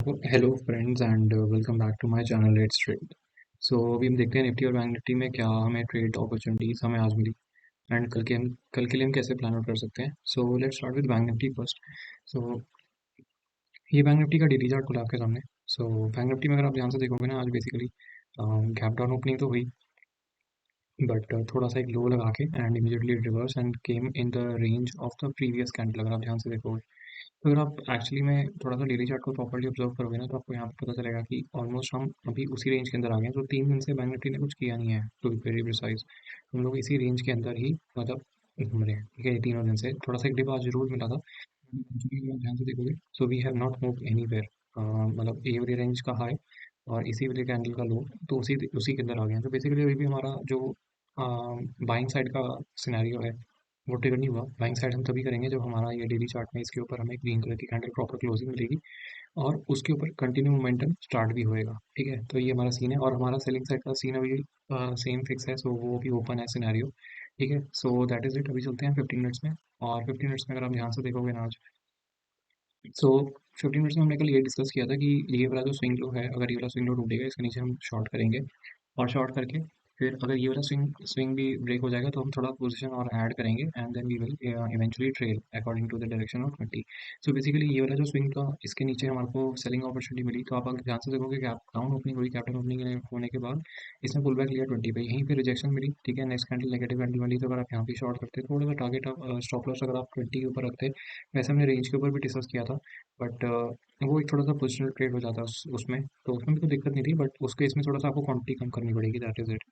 Hello friends and welcome back to my channel let's trade. So अभी हम देखते हैं निफ्टी और बैंक निफ्टी में क्या हमें ट्रेड अपॉर्चुनिटीज हमें आज मिली एंड कल के लिए हम कैसे प्लान आउट कर सकते हैं। So let's start with bank Nifty first. So ये बैंक निफ्टी का डेली चार्ट खुला आपके सामने। सो बैंक निफ्टी में अगर आप ध्यान से देखोगे ना, आज बेसिकली गैप डाउन ओपनिंग तो हुई, बट थोड़ा सा एक लो लगा के and immediately reverse and came in the range of the previous candle. अगर आप ध्यान से देखोगे तो अगर आप एक्चुअली में थोड़ा सा डेली चार्ट को प्रॉपर्ली ऑब्जर्व करोगे ना, तो आपको यहाँ पे पता चलेगा कि ऑलमोस्ट हम अभी उसी रेंज के अंदर आ गए हैं। तो 3 दिन से बैंक निफ्टी ने कुछ किया नहीं है, टू बी वेरी प्रिसाइज। हम लोग इसी रेंज के अंदर ही मतलब घूम रहे हैं, ठीक है। ये तीनों दिन से थोड़ा सा एक डिप आज जरूर मिला था, एक्चुअली अगर आप ध्यान से देखोगे so we have not move anywhere. मतलब ये वाली रेंज का हाई और इसी वाले कैंडल का लो, तो उसी उसी के अंदर आ गए हैं। तो बेसिकली अभी भी हमारा जो बाइंग साइड का सिनेरियो है वो ट्रिगर नहीं हुआ। बाइंग साइड हम तभी करेंगे जब हमारा ये डेली चार्ट में इसके ऊपर हमें ग्रीन कलर की कैंडल प्रॉपर क्लोजिंग मिलेगी और उसके ऊपर कंटिन्यू मोमेंटम स्टार्ट भी होएगा, ठीक है। तो ये हमारा सीन है और हमारा सेलिंग साइड का सीन अभी सेम फिक्स है, सो वो भी ओपन है सिनेरियो, ठीक है। So that is it. अभी चलते हैं 15 मिनट्स में, और 15 मिनट्स में अगर आप ध्यान से देखोगे ना आज, सो 15 मिनट्स में हमने कल ये डिस्कस किया था कि ये वाला जो स्विंग लो है, अगर ये वाला स्विंग लो टूटेगा इसके नीचे हम शॉर्ट करेंगे, और शॉर्ट करके फिर अगर ये वाला स्विंग स्विंग भी ब्रेक हो जाएगा तो हम थोड़ा पोजीशन और ऐड करेंगे and then we will eventually trail according to the direction of 20। So basically ये वाला जो स्विंग था इसके नीचे हमारे को सेलिंग अपॉर्चुनिटी मिली, तो आप अगर ध्यान से देखोगे कैप डाउन ओपनिंग हुई, कैप डाउन ओपनिंग होने के बाद इसने पुल बैक लिया 20 पे, यहीं पे रिजेक्शन मिली, ठीक है। नेक्स्ट कैंडल नेगेटिव कैंडल मिली, तो अगर आप यहाँ पे शॉर्ट करते थोड़ा सा टारगेट स्टॉप लॉस अगर आप 20 के ऊपर रखते, वैसे हमने रेंज के ऊपर भी डिस्कस किया था, बट वो एक थोड़ा सा पोजिशनल ट्रेड हो जाता है उसमें, तो उसमें भी कोई दिक्कत नहीं थी, बट उसके इसमें थोड़ा सा आपको क्वांटिटी कम करनी पड़ेगी, दैट इज इट।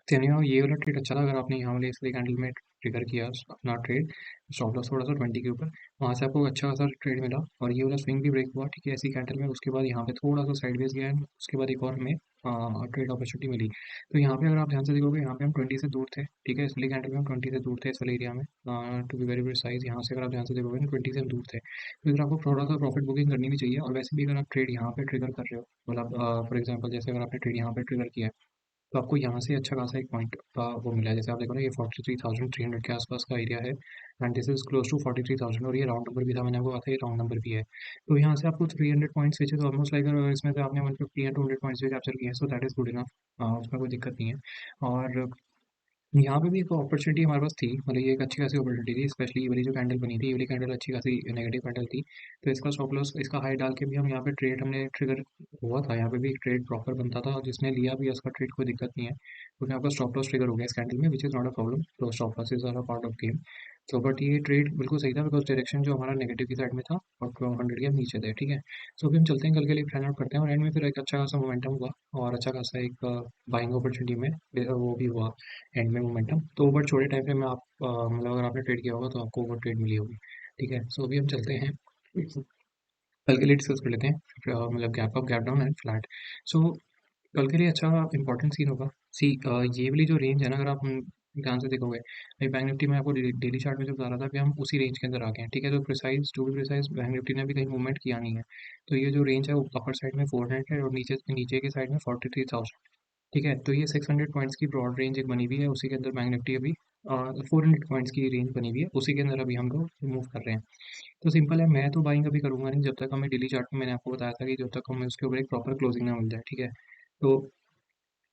तो यानी ये वाला ट्रेड अच्छा था, अगर आपने यहाँ वाले इसलिए कैंडल में ट्रिगर किया अपना ट्रेड, स्टॉप लॉस थोड़ा सा 20 के ऊपर, वहाँ से आपको अच्छा खासा ट्रेड मिला और ये वाला स्विंग भी ब्रेक हुआ, ठीक है, ऐसी कैंडल में। उसके बाद यहाँ पे थोड़ा सा साइडवेज गया है, उसके बाद एक और हमें ट्रेड अपॉर्चुनिटी मिली। तो यहाँ पे अगर आप ध्यान से देखोगे, यहाँ पे हम 20 से दूर थे, ठीक है, इसलिए कैंडल में हम 20 से दूर थे इस वाले एरिया में, टू बी वेरी प्रिसाइज। यहाँ से अगर आप ध्यान से देखोगे ना, 20 से हम दूर थे, तो इधर आपको थोड़ा सा प्रॉफिट बुकिंग करनी भी चाहिए। और वैसे भी अगर आप ट्रेड यहाँ पे ट्रिगर कर रहे हो, मतलब फॉर एग्जाम्पल जैसे अगर आपने ट्रेड यहाँ पे ट्रिगर किया है, तो आपको यहाँ से अच्छा खासा एक पॉइंट का वो मिला है। जैसे आप देखो ना, ये 43,300 के आसपास का एरिया है and this is close to 43,000, और ये राउंड नंबर भी था, मैंने आपको कहा था ये राउंड नंबर भी है। तो यहाँ से आपको 300 points which is almost like, इसमें से आपने 150 या 200 पॉइंट्स भी कैप्चर किए हैं, so that is good enough, उसमें कोई दिक्कत नहीं है। और यहाँ पे भी एक अपॉर्चुनिटी हमारे पास थी, मतलब ये एक अच्छी खासी अपॉर्चुनिटी थी, स्पेशली ये वाली जो कैंडल बनी थी, ये वाली कैंडल अच्छी खासी नेगेटिव कैंडल थी। तो इसका स्टॉप लॉस, इसका हाई डाल के भी हम यहाँ पे ट्रेड हमने ट्रिगर हुआ था, यहाँ पे भी एक ट्रेड प्रॉपर बनता था और जिसने लिया भी उसका ट्रेड कोई दिक्कत नहीं है, क्योंकि आपका स्टॉप लॉस ट्रिगर हो गया इस कैंडल में, which is not a problem. तो stop loss is are a part of game. तो बट ये ट्रेड बिल्कुल सही था, बिकॉज डायरेक्शन जो हमारा नेगेटिव की साइड में था और 100 के हम नीचे थे, ठीक है। सो अभी हम चलते हैं, कल के लिए प्लान आउट करते हैं, और एंड में फिर एक अच्छा खासा मोमेंटम हुआ और अच्छा खासा एक बाइंग अपॉर्चुनिटी में वो भी हुआ एंड में मोमेंटम। तो ओवर छोटे टाइम फ्रेम में आप मतलब अगर आपने ट्रेड किया होगा तो आपको ओवर ट्रेड मिली होगी, ठीक है। सो अभी हम चलते हैं, कल के लिए डिस्कस कर लेते हैं, मतलब gap up, gap down and flat. So कल के लिए अच्छा इंपॉर्टेंट सीन होगा। सी ये वाली जो रेंज है ना, अगर आप ध्यान से देखोगे, अभी बैंक निफ्टी में आपको डेली चार्ट में जो बता रहा था कि हम उसी रेंज के अंदर आ गए हैं, ठीक है। तो precise, to be precise, bank Nifty ने भी कहीं मूवमेंट किया नहीं है। तो ये जो रेंज है वो अपर साइड में 400 है और नीचे नीचे की साइड में 43,000, ठीक है। तो ये 600 पॉइंट्स की ब्रॉड रेंज एक बनी हुई है, उसी के अंदर बैंक निफ्टी अभी 400 पॉइंट्स की रेंज बनी हुई है, उसी के अंदर अभी हम लोग मूव कर रहे हैं। तो सिंपल है, मैं तो बाइंग अभी करूंगा नहीं जब तक हमें डेली चार्ट में, मैंने आपको बताया था कि जब तक हमें उसके ऊपर एक प्रॉपर क्लोजिंग ना मिल जाए, ठीक है। तो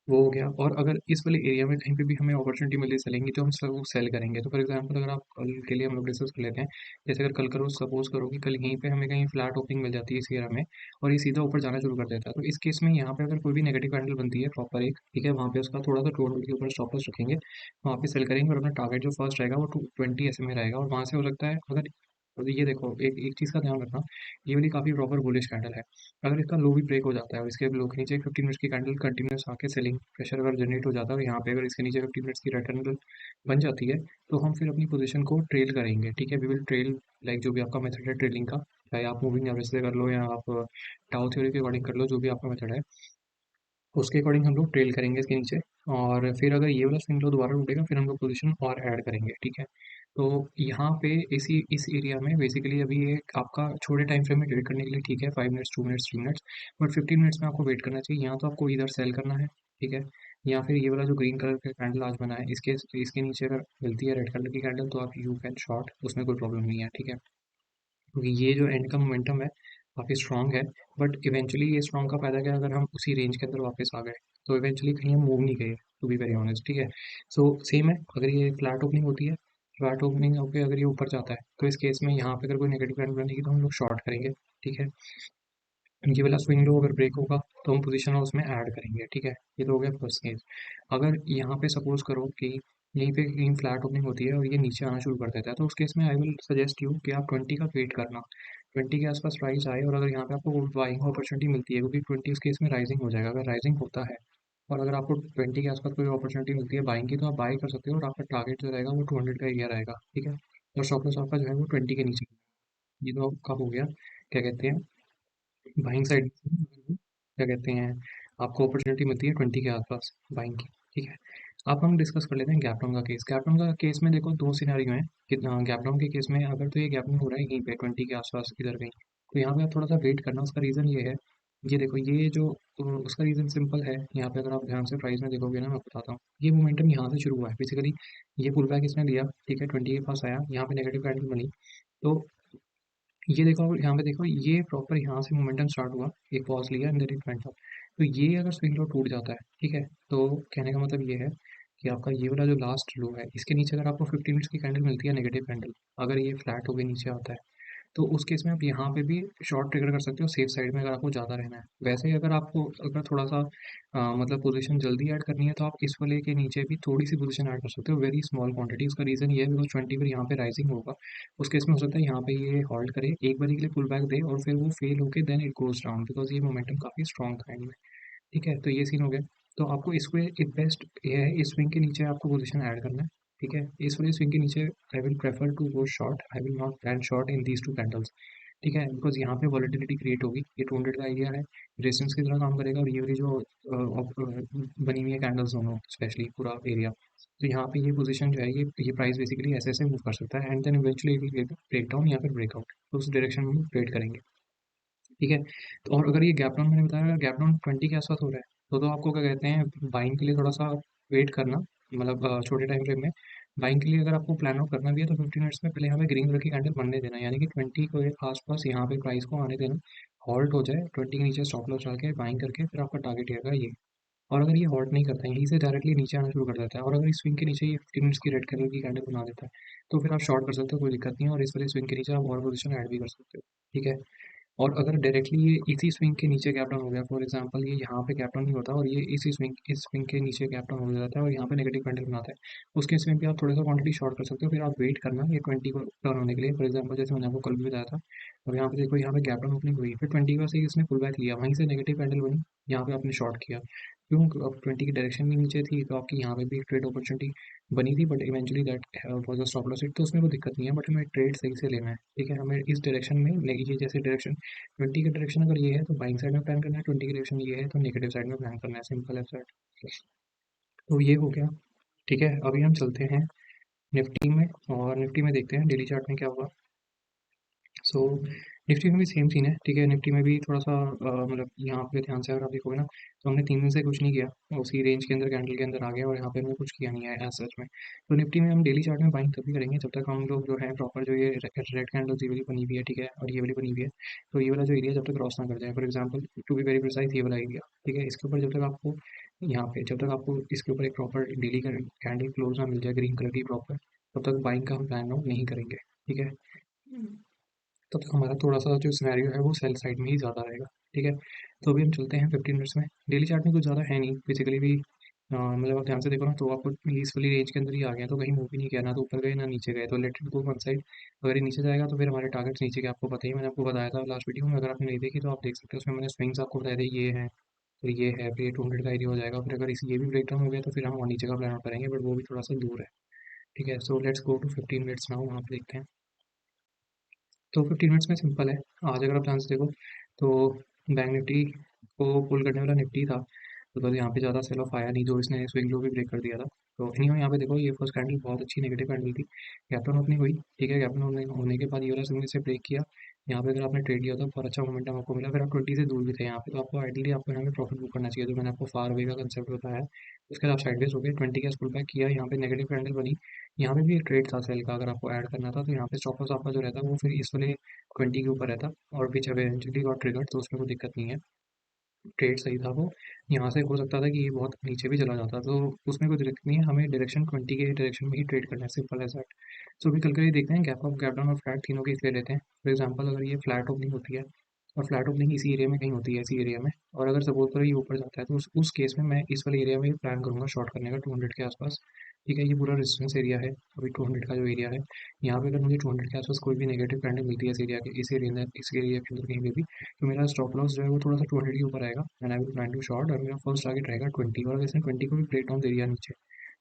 वो हो गया, और अगर इस वाले एरिया में कहीं पे भी हमें अपॉर्चुनिटी मिली सेलिंग की, तो हम सब सेल करेंगे। तो फॉर एग्जांपल अगर आप कल के लिए हम लोग डिस्कस कर लेते हैं, जैसे अगर कल करो, सपोज करो कि कल यहीं पे हमें कहीं फ्लैट ओपनिंग मिल जाती है इस एरिया में और ये सीधा ऊपर जाना शुरू कर देता है, तो इस केस में यहाँ पे अगर कोई भी नेगेटिव कैंडल बनती है प्रॉपर एक, ठीक है, वहाँ पे उसका थोड़ा सा 200 के ऊपर स्टॉप लॉस रखेंगे, वहाँ पे सेल करेंगे और अपना टारगेट जो फर्स्ट रहेगा वो 220 ऐसे में रहेगा, और वहाँ से हो सकता है अगर, तो ये देखो एक एक चीज़ का ध्यान रखना, ये वाली काफ़ी प्रॉपर बुलिश कैंडल है। अगर इसका लो भी ब्रेक हो जाता है और इसके लो के नीचे 15 मिनट्स की कैंडल कंटिन्यूस आके सेलिंग प्रेशर अगर जनरेट हो जाता है, और यहाँ पे अगर इसके नीचे 15 मिनट्स की रेड कैंडल बन जाती है, तो हम फिर अपनी पोजीशन को ट्रेल करेंगे, ठीक है। वी विल ट्रेल, लाइक जो भी आपका मेथड है ट्रेलिंग का, चाहे आप मूविंग एवरेज से कर लो या आप टाउ थ्योरी के अकॉर्डिंग कर लो, जो भी आपका मेथड है उसके अकॉर्डिंग हम लोग ट्रेल करेंगे इसके नीचे। और फिर अगर ये वाला स्विंग लो दोबारा टूटेगा, फिर हम लोग पोजीशन और ऐड करेंगे, ठीक है। तो यहाँ पे इस एरिया में बेसिकली अभी ये आपका छोटे टाइम फ्रेम में ट्रेड करने के लिए ठीक है, 5 minutes, 2 minutes, 3 minutes, but 15 minutes में आपको वेट करना चाहिए। यहाँ तो आपको इधर सेल करना है, ठीक है, या फिर ये वाला जो ग्रीन कलर का कैंडल आज बना है, इसके इसके नीचे अगर मिलती है रेड कलर की कैंडल, तो आप यू कैन शॉर्ट, उसमें कोई प्रॉब्लम नहीं है, ठीक है, क्योंकि ये जो एंड का मोमेंटम है काफ़ी स्ट्रॉन्ग है। बट इवेंचुअली ये स्ट्रॉन्ग का फ़ायदा क्या है, अगर हम उसी रेंज के अंदर वापस आ गए तो इवेंचुअली कहीं हम मूव नहीं गए, टू बी वेरी ऑनेस्ट, ठीक है। सो सेम है, अगर ये फ्लैट ओपनिंग होती है, फ्लैट ओपनिंग होकर अगर ये ऊपर जाता है तो इस केस में यहाँ पे अगर कोई नेगेटिव कैंडल बनेगी तो हम लोग शॉर्ट करेंगे, ठीक है। ये वाला स्विंग लो अगर ब्रेक होगा तो हम पोजीशन और उसमें ऐड करेंगे, ठीक है। ये तो हो गया फर्स्ट केस। अगर यहाँ पे सपोज करो कि यहीं पे कहीं फ्लैट ओपनिंग होती है और ये नीचे आना शुरू कर देता है, तो उस केस में आई विल सजेस्ट यू कि आप 20 का वेट करना, 20 के आसपास प्राइस आए और अगर यहाँ पे आपको बाइंग अपॉर्चुनिटी मिलती है, क्योंकि 20 उस केस में राइजिंग हो जाएगा, अगर राइजिंग होता है और अगर आपको 20 के आसपास कोई अपॉर्चुनिटी मिलती है बाइंग की, तो आप बाई कर सकते हो और आपका टारगेट जो रहेगा वो 200 का एरिया रहेगा, ठीक है। और स्टॉप लॉस आपका जो है वो 20 के नीचे। ये तो आपका हो गया, क्या कहते हैं, बाइंग साइड। क्या कहते हैं, आपको अपॉर्चुनिटी मिलती है 20 के आसपास बाइंग की, ठीक है। अब हम डिस्कस कर लेते हैं गैप डाउन का केस। गैप डाउन का केस में देखो दो सिनेरियो हैं कि गैप डाउन के केस में अगर तो ये गैप डाउन हो रहा है यहीं पे 20 के आसपास इधर कहीं, तो यहाँ पे आप थोड़ा सा वेट करना। उसका रीज़न ये है, ये देखो ये जो उसका रीज़न सिंपल है। यहाँ पे अगर आप ध्यान से प्राइस में देखोगे ना, मैं बताता हूँ, ये मोमेंटम यहाँ से शुरू हुआ है बेसिकली। ये पुल बैक इसने लिया, ठीक है, 20 के पास आया, यहाँ पे नेगेटिव कैंडल बनी। तो ये देखो, यहाँ पे देखो, ये प्रॉपर यहाँ से मोमेंटम स्टार्ट हुआ, एक पॉज लिया and then it went up. तो ये अगर स्विंग लो टूट जाता है, ठीक है, तो कहने का मतलब ये है कि आपका ये वाला जो लास्ट लो है इसके नीचे अगर आपको 15 मिनट्स की कैंडल मिलती है नेगेटिव कैंडल, अगर ये फ्लैट होकर नीचे आता है, तो उस केस में आप यहाँ पे भी शॉर्ट ट्रिगर कर सकते हो सेफ साइड में, अगर आपको ज़्यादा रहना है। वैसे ही अगर आपको अगर थोड़ा सा मतलब पोजीशन जल्दी ऐड करनी है तो आप इस वाले के नीचे भी थोड़ी सी पोजीशन ऐड कर सकते हो, वेरी स्मॉल क्वांटिटी। उसका रीज़न ये है बिकॉज 20 पर यहाँ पे राइजिंग होगा, उस केस में हो सकता है यहाँ पे ये होल्ड करे एक बारी के लिए, पुल बैक दे और फिर वो फेल होके then it goes down, because ये मोमेंटम काफ़ी स्ट्रॉन्ग था इनमें, ठीक है। तो ये सीन हो गया। तो आपको इसको एक बेस्ट ये है, इस स्विंग के नीचे आपको पोजीशन ऐड करना है, ठीक है। इस वाले स्विंग के नीचे I will prefer to go short, I will not plan short in these two candles, ठीक है, बिकॉज यहाँ पे वॉलेटिलिटी क्रिएट होगी। ये 200 का एरिया है, रेजिस्टेंस की तरह काम करेगा, और ये वाली जो बनी हुई है कैंडल्स दोनों स्पेशली पूरा एरिया, तो यहाँ पे ये पोजीशन जो है ये प्राइस बेसिकली ऐसे ऐसे मूव कर सकता है and then eventually break down या फिर ब्रेकआउट, तो उस डायरेक्शन में ट्रेड करेंगे, ठीक है। तो और अगर ये गैप डाउन मैंने बताया, अगर गैप डाउन 20 के आसपास हो रहा है तो आपको क्या कहते हैं, बाइंग के लिए थोड़ा सा वेट करना, मतलब छोटे टाइम फ्रेम में बाइंग के लिए अगर आपको प्लान आउट करना भी है तो 15 मिनट्स में पहले हमें ग्रीन कलर की कैंडल बनने देना, यानी कि 20 के आसपास यहाँ पे प्राइस को आने देना, हॉल्ट हो जाए 20 के नीचे, स्टॉप लॉस डाल के बाइंग करके फिर आपका टारगेट रहेगा ये। और अगर ये हॉल्ट नहीं करता है, यहीं से डायरेक्टली नीचे आना शुरू कर देता है, और अगर इस स्विंग के नीचे ये 15 मिनट्स की रेड कलर की कैंडल बना देता है, तो फिर आप शॉर्ट कर सकते हो, कोई दिक्कत नहीं है, और इस वाले स्विंग के नीचे आप और पोजीशन ऐड भी कर सकते हो, ठीक है। और अगर डायरेक्टली ये इसी स्विंग के नीचे गैप डाउन हो गया, फॉर एग्जांपल ये यहाँ पे गैप डाउन नहीं होता और ये इसी स्विंग इस स्विंग के नीचे गैप डाउन हो जाता है और यहाँ पे नेगेटिव कैंडल बनाता है, उसके स्विंग पे आप थोड़ा सा क्वांटिटी शॉर्ट कर सकते हो, फिर आप वेट करना ये 20 को टर्न होने के लिए। फॉर एग्जांपल जैसे मैंने आपको कल भी बताया था, अब यहाँ पे देखो, यहाँ पे गैप डाउन ओपनिंग हुई, फिर 20 का से इसने पुल बैक लिया, वहीं से नेगेटिव कैंडल बनी, यहाँ पे आपने शॉर्ट किया, क्यों, अब 20 की डायरेक्शन भी नीचे थी तो आपकी यहाँ पे भी एक ट्रेड अपॉर्चुनिटी बनी थी, but eventually that was a stop loss hit, तो उसमें कोई दिक्कत नहीं है, बट हमें ट्रेड सही से लेना है, ठीक है। हमें इस डायरेक्शन में ये जैसे डायरेक्शन 20 का डायरेक्शन अगर ये है तो बाइंग साइड में प्लान करना है, 20 की डायरेक्शन ये है तो नेगेटिव साइड में प्लान करना है, सिंपल है सर। तो ये हो गया, ठीक है। अभी हम चलते हैं निफ्टी में, और निफ्टी में देखते हैं डेली चार्ट में क्या हुआ। सो निफ्टी में भी सेम सीन है, ठीक है। निफ्टी में भी थोड़ा सा मतलब यहाँ पे ध्यान से अगर आप देखोगे ना, तो हमने 3 दिन से कुछ नहीं किया, उसी रेंज के अंदर कैंडल के अंदर आ गया और यहाँ पे हमने कुछ किया नहीं है एज सच में। तो निफ्टी में हम डेली चार्ट में बाइंग तभी करेंगे जब तक हम लोग जो है प्रॉपर, जो ये रेड कैंडल्स ये वाली बनी हुई है, ठीक है, और ये वाली बनी हुई है, तो ये वाला जो एरिया जब तक क्रॉस ना कर जाए, for example to be very precise ये वाला एरिया, ठीक है, इसके ऊपर जब तक आपको, यहाँ पे जब तक आपको इसके ऊपर एक प्रॉपर डेली का कैंडल क्लोज ना मिल जाए ग्रीन कलर की प्रॉपर, तब तक बाइंग का हम प्लान आउट नहीं करेंगे, ठीक है। तब तक हमारा थोड़ा-सा जो सिनेरियो है वो सेल साइड में ही ज़्यादा रहेगा, ठीक है। तो अभी हम चलते हैं 15 मिनट्स में। डेली चार्ट में कुछ ज़्यादा है नहीं बेसिकली भी, मतलब आप ध्यान से देखो ना तो आपको इस वाली रेंज के अंदर ही आ गया, तो कहीं मूव भी नहीं किया, ना तो ऊपर गए ना नीचे गए, तो let it go one side. अगर ये नीचे जाएगा तो फिर हमारे टारगेट्स नीचे के आपको पता ही, मैंने आपको बताया था लास्ट वीडियो में, अगर आपने नहीं देखी तो आप देख सकते हो, उसमें मैंने स्विंग्स आपको बताए थे, ये है, फिर ये है, फिर ये 200 का एरिया हो जाएगा, फिर अगर इस ये भी ब्रेक डाउन हो गया तो फिर हम और नीचे का प्लान आउट करेंगे, बट वो भी थोड़ा-सा दूर है, ठीक है। So let's go to 15 minutes now, वहाँ पे देखते हैं। तो 15 मिनट्स में सिंपल है। आज अगर आप ध्यान से देखो तो बैंक निफ्टी को पुल करने वाला निफ्टी था, तो बस यहाँ पे ज़्यादा सेल ऑफ आया नहीं, जो इसने स्विंग लो भी ब्रेक कर दिया था। तो एनीवे यहाँ पे देखो, ये फर्स्ट कैंडल बहुत अच्छी नेगेटिव कैंडल थी, गैप डाउन ओपनिंग हुई, ठीक है, गैप डाउन होने होने के बाद ये वाला स्विंग से ब्रेक किया, यहाँ पे अगर आपने ट्रेड किया तो बहुत अच्छा मोमेंटम आपको मिला, फिर आप 20 से दूर भी थे यहाँ पे, तो आपको आइडियली आपको यहाँ पे प्रॉफिट बुक करना चाहिए, जो मैंने आपको फार वे का कंसेप्ट बताया। उसके बाद आप साइडवेज हो गए, 20 का पुल बैक किया, यहाँ पे नेगेटिव कैंडल बनी। यहाँ पे भी एक ट्रेड था सेल का, अगर आपको ऐड करना था तो यहाँ पे स्टॉप लॉस आपका जो रहता है वो फिर इस वाले 20 के ऊपर रहता, और विच एवेंचुअली गॉट ट्रिगर्ड, तो उसमें कोई दिक्कत नहीं है। ट्रेड सही था वो। यहाँ से हो सकता था कि ये बहुत नीचे भी चला जाता, तो उसमें कोई दिक्कत नहीं है, हमें डायरेक्शन 20 के डायरेक्शन में ही ट्रेड करना है, सिंपल एज दैट। सो अभी कल के लिए देखते हैं, गैप अप, गैप डाउन और फ्लैट तीनों केस ले लेते हैं। फॉर एग्जांपल अगर ये फ्लैट ओपनिंग होती है, और फ्लैट ओपनिंग इसी एरिया में कहीं होती है, इसी एरिया में, और अगर सपोज करो ये ऊपर जाता है, तो उस केस में मैं इस वाले एरिया में प्लान करूंगा शॉर्ट करने का 200 के आसपास। ठीक है, ये पूरा रेजिस्टेंस एरिया है, अभी 200 का जो एरिया है। यहाँ पे अगर मुझे 200 के आसपास कोई भी नेगेटिव कैंडल मिलती है इस एरिया के, इस एरिया के अंदर कहीं पे भी, तो मेरा स्टॉप लॉस जो है वो थोड़ा सा 200 के ऊपर आएगा, and I will plan to short, और मेरा फर्स्ट टारगेट रहेगा 20, और अगर इसने 20 को भी ब्रेक डाउन दे दिया नीचे,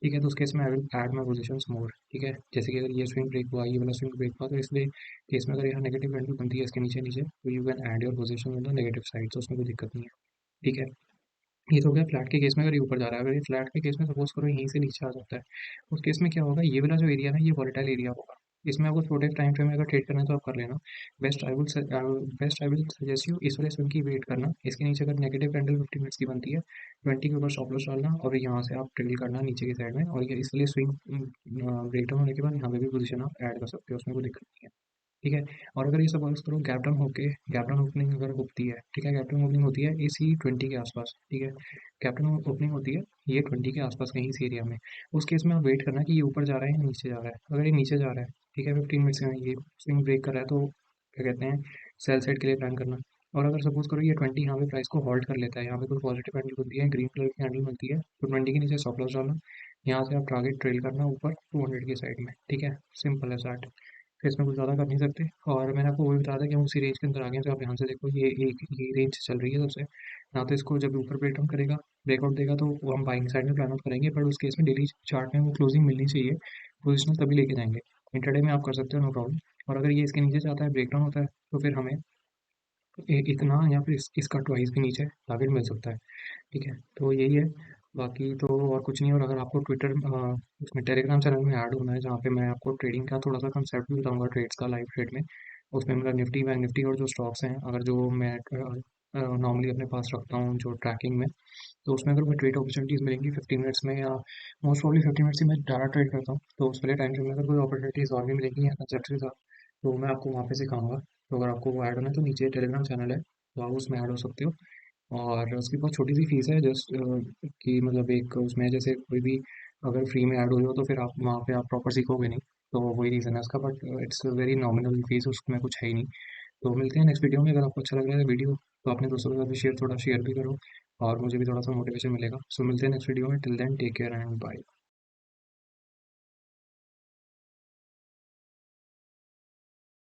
ठीक है, तो उस केस में I will add my position more. ठीक है, जैसे कि अगर ये स्विंग ब्रेक हुआ, ये वाला स्विंग ब्रेक हुआ, तो इसलिए केस में अगर यहाँ नेगेटिव कैंडल बनती है इसके नीचे नीचे, तो you can add your position in the negative side, तो उसमें कोई दिक्कत नहीं है। ठीक है, ये तो हो गया फ्लैट के केस में, अगर ये ऊपर जा रहा है, अगर ये फ्लैट के केस में सपोज करो यहीं से नीचे आ जाता है, उस केस में क्या होगा, ये वाला जो एरिया है ये वॉलेटाइल एरिया होगा। इसमें आपको छोटे टाइम फ्रेम में अगर ट्रेड करना है तो आप कर लेना। Best I will suggest you इस वाले स्विंग की वेट करना, इसके नीचे अगर नेगेटिव कैंडल 50 मिनट्स की बनती है, 20 के ऊपर स्टॉप लॉस डालना, और यहाँ से आप ट्रेड करना नीचे की साइड में, और ये इसलिए स्विंग ब्रेक डाउन होने के बाद यहाँ पे भी पोजीशन आप ऐड कर सकते हो, उसमें कोई दिक्कत नहीं है। ठीक है, और अगर ये सपोज करो गैप डाउन ओपनिंग अगर होती है, ठीक है, गैप डाउन ओपनिंग होती है इसी 20 के आसपास, ठीक है, गैप डाउन ओपनिंग होती है ये 20 के आसपास कहीं इस एरिया में, उस केस में आप वेट करना कि ये ऊपर जा रहा है या नीचे जा रहा है। अगर ये नीचे जा रहा है, ठीक है, 15 मिनट्स में ये स्विंग ब्रेक कर रहा है, तो क्या कहते हैं, सेल साइड के लिए प्लान करना। और अगर सपोज करो ये 20 यहाँ पे प्राइस को होल्ड कर लेता है, यहाँ पे कोई पॉजिटिव कैंडल बनती है, ग्रीन कलर की कैंडल बनती है, तो 20 के नीचे स्टॉप लॉस डालना, यहाँ से आप टारगेट ट्रेल करना ऊपर 200 की साइड में। ठीक है, सिंपल है दैट, फिर इसमें कुछ ज़्यादा कर नहीं सकते। और मैंने आपको वही बताया था कि हम उसी रेंज के अंदर आ गए हैं, तो आप यहाँ से देखो ये रेंज चल रही है सबसे, यहाँ तो इसको जब ऊपर ब्रेकडाउन करेगा, ब्रेकआउट देगा, तो वो हम बाइंग साइड में प्लान आउट करेंगे, बट उस केस में डेली चार्ट में वो क्लोजिंग मिलनी चाहिए, पोजिशनल तभी लेके जाएंगे। इंटरडे में आप कर सकते हो, नो प्रॉब्लम। और अगर ये इसके नीचे जाता है, ब्रेकडाउन होता है, तो फिर हमें इतना या फिर इसका ट्वाइस भी नीचे टारगेट मिल सकता है। ठीक है, तो यही है, बाकी तो और कुछ नहीं। और अगर आपको ट्विटर उसमें टेलीग्राम चैनल में ऐड होना है, जहाँ पे मैं आपको ट्रेडिंग का थोड़ा सा कंसेप्ट भी बताऊंगा, ट्रेड्स का लाइव ट्रेड में, उसमें मेरा निफ्टी बैंक निफ्टी और जो स्टॉक्स हैं, अगर जो मैं नॉर्मली अपने पास रखता हूँ जो ट्रैकिंग में, तो उसमें अगर कोई ट्रेड अपॉर्चुनिटीज़ मिलेंगी 15 मिनट्स में, या मोस्ट प्रॉब्ली 15 मिनट्स ही मैं डायरेक्ट ट्रेड करता हूँ, तो उस वाले टाइम फ्रेम में अगर कोई अपॉर्चुनिटीज़ और भी मिलेंगी या कंसेप्ट के साथ, तो मैं आपको वहाँ पे सिखाऊंगा। तो अगर आपको वो ऐड होना है तो नीचे टेलीग्राम चैनल है, तो आप उसमें ऐड हो सकते हो। और उसकी बहुत छोटी सी फीस है, जस्ट कि मतलब एक उसमें जैसे कोई भी अगर फ्री में ऐड हो रहे हो तो फिर आप वहाँ पे आप प्रॉपर सीखोगे नहीं, तो वही रीज़न है उसका, but it's very nominal fees, उसमें कुछ है ही नहीं। तो मिलते हैं नेक्स्ट वीडियो में, अगर आपको अच्छा लग रहा है वीडियो तो अपने दोस्तों के साथ भी थोड़ा शेयर भी करो, और मुझे भी थोड़ा सा मोटिवेशन मिलेगा। सो मिलते हैं नेक्स्ट वीडियो में, till then take care and bye.